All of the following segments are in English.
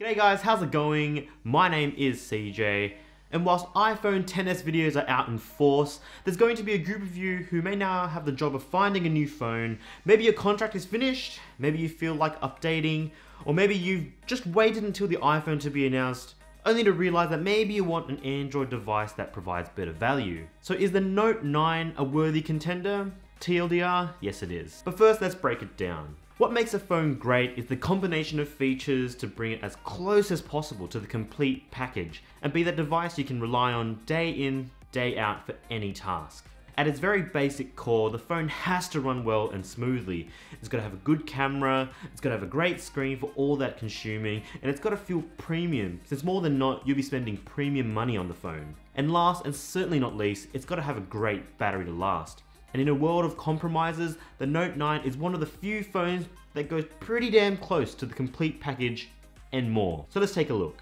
G'day guys, how's it going? My name is CJ, and whilst iPhone XS videos are out in force, there's going to be a group of you who may now have the job of finding a new phone. Maybe your contract is finished, maybe you feel like updating, or maybe you've just waited until the iPhone to be announced, only to realize that maybe you want an Android device that provides better value. So is the Note 9 a worthy contender? TLDR, yes it is. But first let's break it down. What makes a phone great is the combination of features to bring it as close as possible to the complete package and be that device you can rely on day in, day out for any task. At its very basic core, the phone has to run well and smoothly. It's got to have a good camera, it's got to have a great screen for all that consuming, and it's got to feel premium, since more than not, you'll be spending premium money on the phone. And last, and certainly not least, it's got to have a great battery to last. And in a world of compromises, the Note 9 is one of the few phones that goes pretty damn close to the complete package and more. So let's take a look.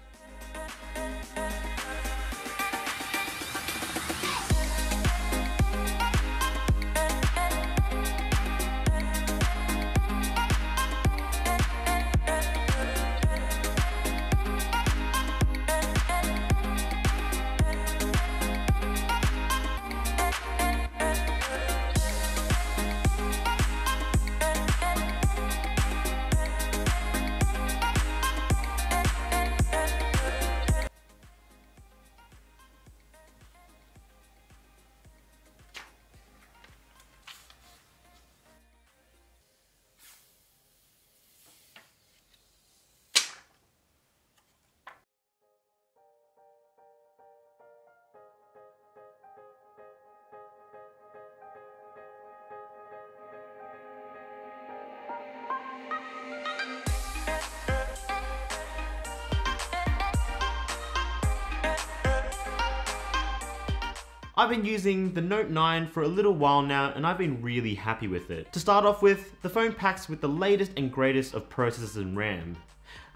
I've been using the Note 9 for a little while now and I've been really happy with it. To start off with, the phone packs with the latest and greatest of processors and RAM.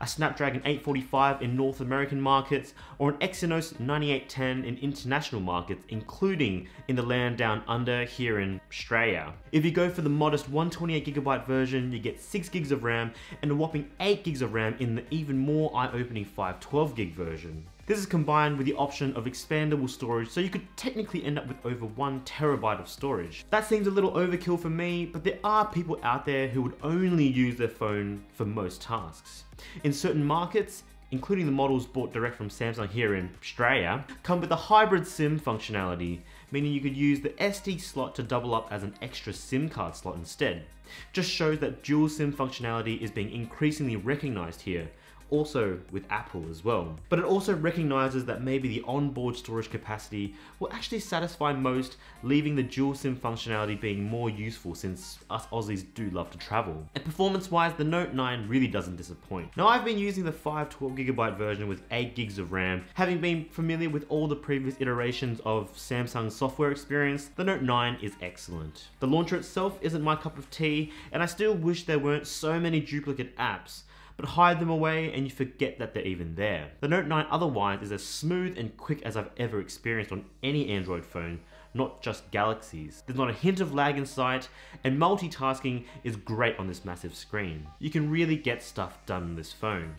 A Snapdragon 845 in North American markets or an Exynos 9810 in international markets, including in the land down under here in Australia. If you go for the modest 128GB version, you get 6GB of RAM and a whopping 8GB of RAM in the even more eye-opening 512GB version. This is combined with the option of expandable storage, so you could technically end up with over 1TB of storage. That seems a little overkill for me, but there are people out there who would only use their phone for most tasks. In certain markets, including the models bought direct from Samsung here in Australia, come with a hybrid SIM functionality, meaning you could use the SD slot to double up as an extra SIM card slot instead. Just shows that dual SIM functionality is being increasingly recognized here, also with Apple as well. But it also recognizes that maybe the onboard storage capacity will actually satisfy most, leaving the dual SIM functionality being more useful since us Aussies do love to travel. And performance wise, the Note 9 really doesn't disappoint. Now I've been using the 512GB version with 8GB of RAM. Having been familiar with all the previous iterations of Samsung's software experience, the Note 9 is excellent. The launcher itself isn't my cup of tea, and I still wish there weren't so many duplicate apps, but hide them away and you forget that they're even there. The Note 9 otherwise is as smooth and quick as I've ever experienced on any Android phone, not just Galaxies. There's not a hint of lag in sight, and multitasking is great on this massive screen. You can really get stuff done on this phone.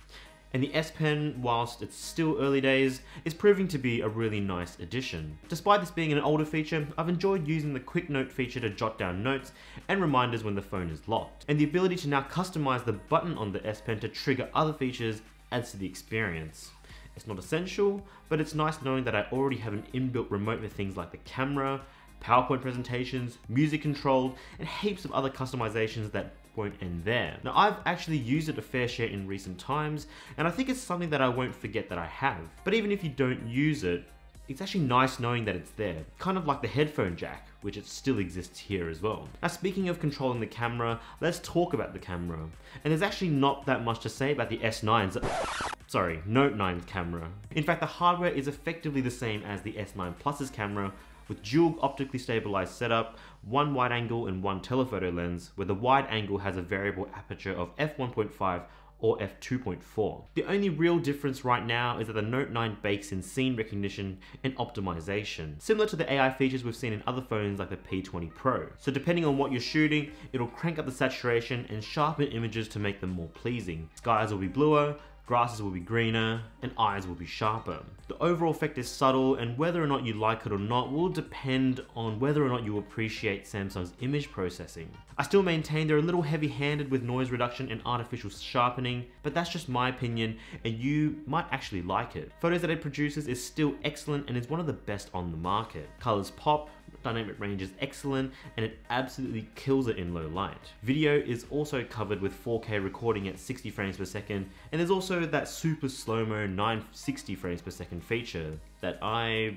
And the S Pen, whilst it's still early days, is proving to be a really nice addition. Despite this being an older feature, I've enjoyed using the Quick Note feature to jot down notes and reminders when the phone is locked. And the ability to now customize the button on the S Pen to trigger other features adds to the experience. It's not essential, but it's nice knowing that I already have an inbuilt remote for things like the camera, PowerPoint presentations, music control, and heaps of other customizations that won't end there. Now I've actually used it a fair share in recent times, and I think it's something that I won't forget that I have. But even if you don't use it, it's actually nice knowing that it's there. Kind of like the headphone jack, which it still exists here as well. Now speaking of controlling the camera, let's talk about the camera. And there's actually not that much to say about the Note 9's camera. In fact, the hardware is effectively the same as the S9 Plus's camera, with dual optically stabilized setup, one wide angle and one telephoto lens, where the wide angle has a variable aperture of f1.5 or f2.4. The only real difference right now is that the Note 9 bakes in scene recognition and optimization, similar to the AI features we've seen in other phones like the P20 Pro. So depending on what you're shooting, it'll crank up the saturation and sharpen images to make them more pleasing. Skies will be bluer, grasses will be greener, and eyes will be sharper. The overall effect is subtle, and whether or not you like it or not will depend on whether or not you appreciate Samsung's image processing. I still maintain they're a little heavy-handed with noise reduction and artificial sharpening, but that's just my opinion, and you might actually like it. Photos that it produces is still excellent and is one of the best on the market. Colors pop, dynamic range is excellent, and it absolutely kills it in low light. Video is also covered with 4K recording at 60 frames per second, and there's also that super slow-mo 960 frames per second feature that I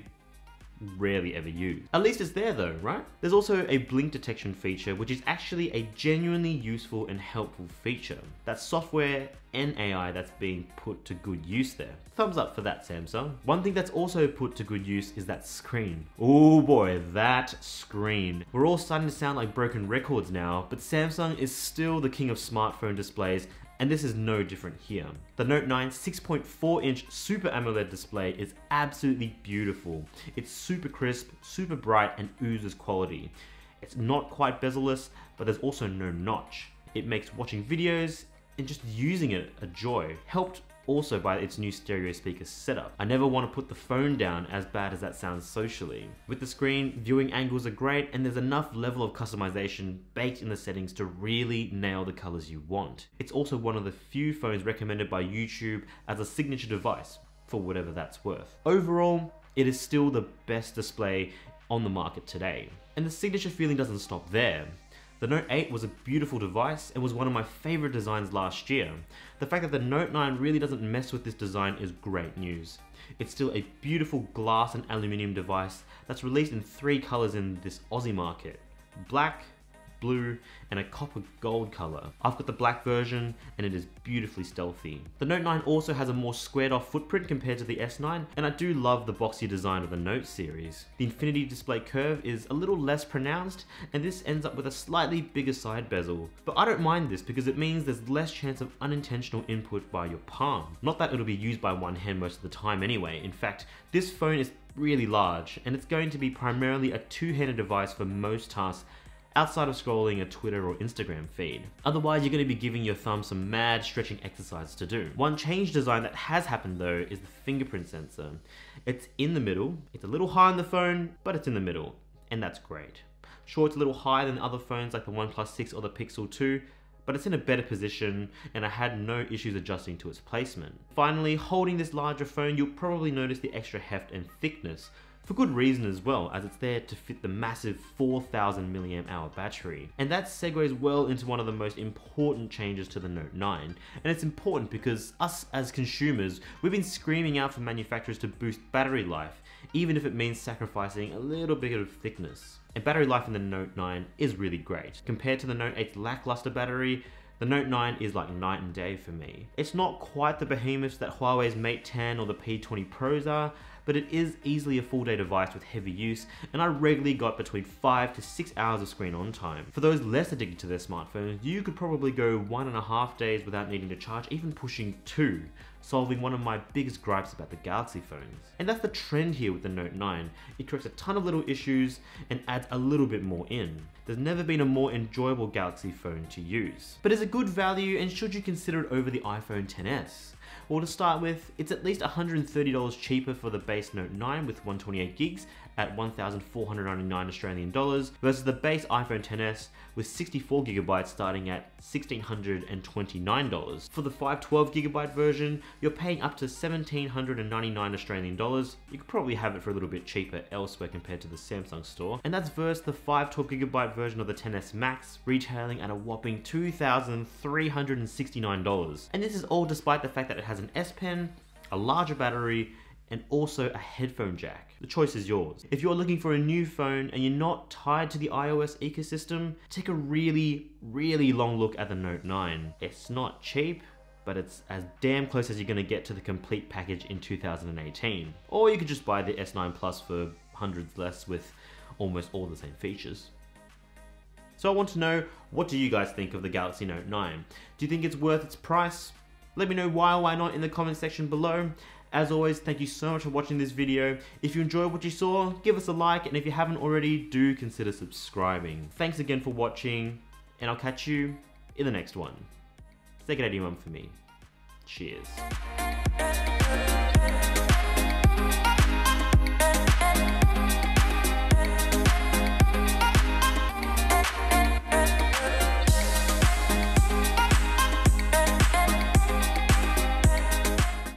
rarely ever use. At least it's there though, right? There's also a blink detection feature, which is actually a genuinely useful and helpful feature. That's software and AI that's being put to good use there. Thumbs up for that, Samsung. One thing that's also put to good use is that screen. Oh boy, that screen. We're all starting to sound like broken records now, but Samsung is still the king of smartphone displays, and this is no different here. The Note 9 6.4-inch Super AMOLED display is absolutely beautiful. It's super crisp, super bright, and oozes quality. It's not quite bezel-less, but there's also no notch. It makes watching videos and just using it a joy, helped also by its new stereo speaker setup. I never want to put the phone down, as bad as that sounds socially. With the screen, viewing angles are great, and there's enough level of customization baked in the settings to really nail the colors you want. It's also one of the few phones recommended by YouTube as a signature device, for whatever that's worth. Overall, it is still the best display on the market today. And the signature feeling doesn't stop there. The Note 8 was a beautiful device and was one of my favorite designs last year. The fact that the Note 9 really doesn't mess with this design is great news. It's still a beautiful glass and aluminium device that's released in 3 colors in this Aussie market: black, blue, and a copper gold color. I've got the black version and it is beautifully stealthy. The Note 9 also has a more squared off footprint compared to the S9, and I do love the boxy design of the Note series. The infinity display curve is a little less pronounced, and this ends up with a slightly bigger side bezel. But I don't mind this because it means there's less chance of unintentional input by your palm. Not that it'll be used by one hand most of the time anyway. In fact, this phone is really large, and it's going to be primarily a two-handed device for most tasks outside of scrolling a Twitter or Instagram feed. Otherwise, you're going to be giving your thumb some mad stretching exercises to do. One change design that has happened though is the fingerprint sensor. It's in the middle, it's a little high on the phone, but it's in the middle, and that's great. Sure, it's a little higher than other phones like the OnePlus 6 or the Pixel 2, but it's in a better position, and I had no issues adjusting to its placement. Finally, holding this larger phone, you'll probably notice the extra heft and thickness, for good reason as well, as it's there to fit the massive 4000 mAh battery. And that segues well into one of the most important changes to the Note 9. And it's important because us as consumers, we've been screaming out for manufacturers to boost battery life, even if it means sacrificing a little bit of thickness. And battery life in the Note 9 is really great. Compared to the Note 8's lackluster battery, the Note 9 is like night and day for me. It's not quite the behemoths that Huawei's Mate 10 or the P20 Pros are, but it is easily a full day device with heavy use, and I regularly got between 5 to 6 hours of screen on time. For those less addicted to their smartphones, you could probably go 1.5 days without needing to charge, even pushing 2, solving one of my biggest gripes about the Galaxy phones. And that's the trend here with the Note 9. It corrects a ton of little issues and adds a little bit more in. There's never been a more enjoyable Galaxy phone to use. But is it good value, and should you consider it over the iPhone XS? Well, to start with, it's at least $130 cheaper for the base Note 9 with 128 gigs at 1,499 Australian dollars versus the base iPhone XS with 64 gigabytes starting at $1,629. For the 512GB version, you're paying up to 1,799 Australian dollars. You could probably have it for a little bit cheaper elsewhere compared to the Samsung store. And that's versus the 512GB version of the XS Max, retailing at a whopping $2,369. And this is all despite the fact that it has an S Pen, a larger battery, and also a headphone jack. The choice is yours. If you're looking for a new phone and you're not tied to the iOS ecosystem, take a really long look at the Note 9. It's not cheap, but it's as damn close as you're gonna get to the complete package in 2018. Or you could just buy the S9 Plus for hundreds less with almost all the same features. So I want to know, what do you guys think of the Galaxy Note 9? Do you think it's worth its price? Let me know why or why not in the comment section below. As always, thank you so much for watching this video. If you enjoyed what you saw, give us a like, and if you haven't already, do consider subscribing. Thanks again for watching, and I'll catch you in the next one. Stay Canadian Mum for me. Cheers.